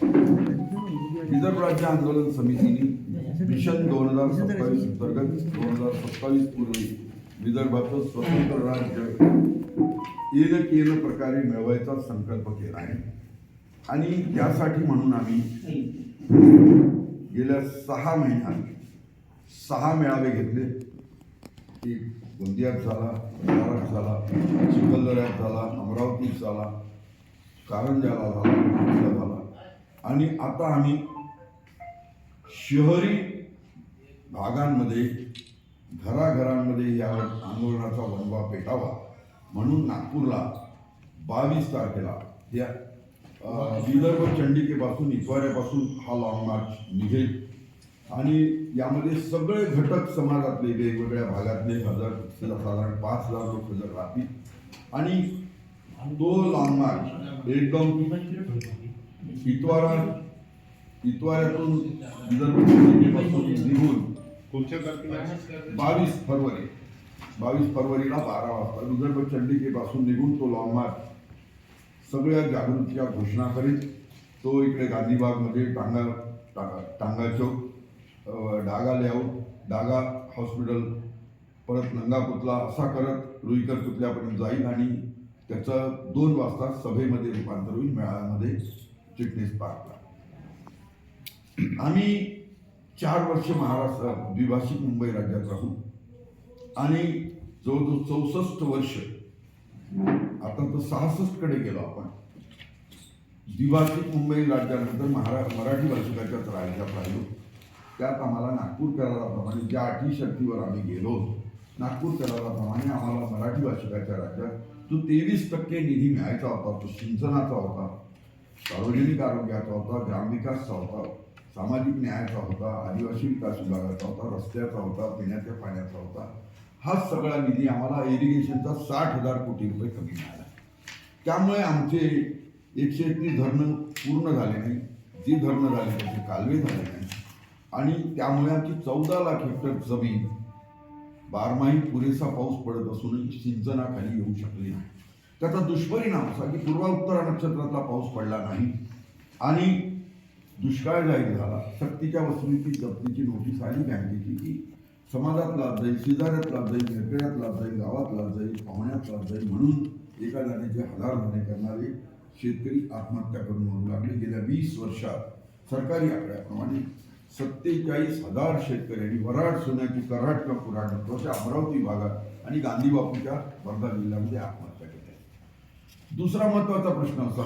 विदर्भ राज्य आंदोलन समितीने मिशन 2027 अंतर्गत 2027 पूर्वी विदर्भाचं स्वतंत्र राज्य येन प्रकारे मिळवायचा संकल्प केला आहे आणि त्यासाठी म्हणून आम्ही गेल्या 6 महिन्यात 6 मेळावे घेतले. एक गोंदियात झाला, महाराष्ट्र झाला, चिखलदऱ्यात झाला, अमरावतीत झाला, कारंजाला झाला आणि आता आम्ही शहरी भागांमध्ये घराघरांमध्ये या आंदोलनाचा वणवा पेटावा म्हणून नागपूरला 22 तारखेला या विदर्भ चंडिकेपासून इतवाऱ्यापासून हा लॉंग मार्च निघेल आणि यामध्ये सगळे घटक समाजातले वेगवेगळ्या भागातले साधारण 5,000 लोक हजर राहतील आणि तो लॉंग मार्च एकदम इतवाऱ्यातून विदर्भ चंडिकेपासून निघून 22 फरवरीला 12 वाजता विदर्भ चंडिकेपासून निघून तो लॉंग मार्च सगळ्या जागृतीच्या घोषणा करेल. तो इकडे गांधीबागमध्ये टांगा चौक, डागा लेआउट, डागा हॉस्पिटल, परत नंगापुतला असा करत रुईकर पुतल्यापर्यंत जाईल आणि त्याचं 2 वाजता सभेमध्ये रूपांतर होईल मेळाव्यामध्ये चिटणीस पार्कला. आम्ही 4 वर्ष महाराष्ट्र द्विभाषिक मुंबई राज्यात राहू आणि जवळजवळ 64 वर्ष आता तर 66 कडे गेलो आपण. द्विभाषिक मुंबई राज्यानंतर मराठी भाषिकाच्याच राज्यात राहिलो. त्यात आम्हाला नागपूर कराराप्रमाणे ज्या अटी शर्तीवर आम्ही गेलो, नागपूर कराराप्रमाणे आम्हाला मराठी भाषिकाच्या राज्यात जो 23% निधी मिळायचा होता तो सिंचनाचा होता, सार्वजनिक आरोग्याचा होता, ग्रामविकासचा होता, सामाजिक न्यायाचा होता, आदिवासी विकास विभागाचा होता, रस्त्याचा होता, पिण्याच्या पाण्याचा होता. हा सगळा निधी आम्हाला इरिगेशनचा 60,000 कोटी रुपये कमी मिळाला. त्यामुळे आमचे 131 धरणं पूर्ण झाले नाही, जी धरणं झाली त्याचे कालवे झाले नाही आणि त्यामुळे आमची 14 लाख हेक्टर जमीन बारमाही पुरेसा पाऊस पडत असूनही सिंचनाखाली येऊ शकली नाही. त्याचा दुष्परिणाम असा की पूर्वा उत्तरा नक्षत्रातला पाऊस पडला नाही आणि दुष्काळ जाहीर झाला. सक्तीच्या वसुलीची जप्तीची नोटीस आली बँकेची की समाजात लाभ जाईल, शेजाऱ्यात लाभ जाईल, नेकड्यात लाभ जाईल, गावात लाभ जाईल, पाहुण्यात लाभ जाईल म्हणून एका जाण्याचे 1000 धाणे करणारे शेतकरी आत्महत्या करून मरू लागले. गेल्या 20 वर्षात सरकारी आकड्याप्रमाणे 47,000 शेतकऱ्यांनी वराड सोन्याची कर्नाटक पुराणत्वाच्या अमरावती भागात आणि गांधी बापूच्या वर्धा जिल्ह्यामध्ये आत्महत्या केल्या. दुसरा महत्त्वाचा प्रश्न असा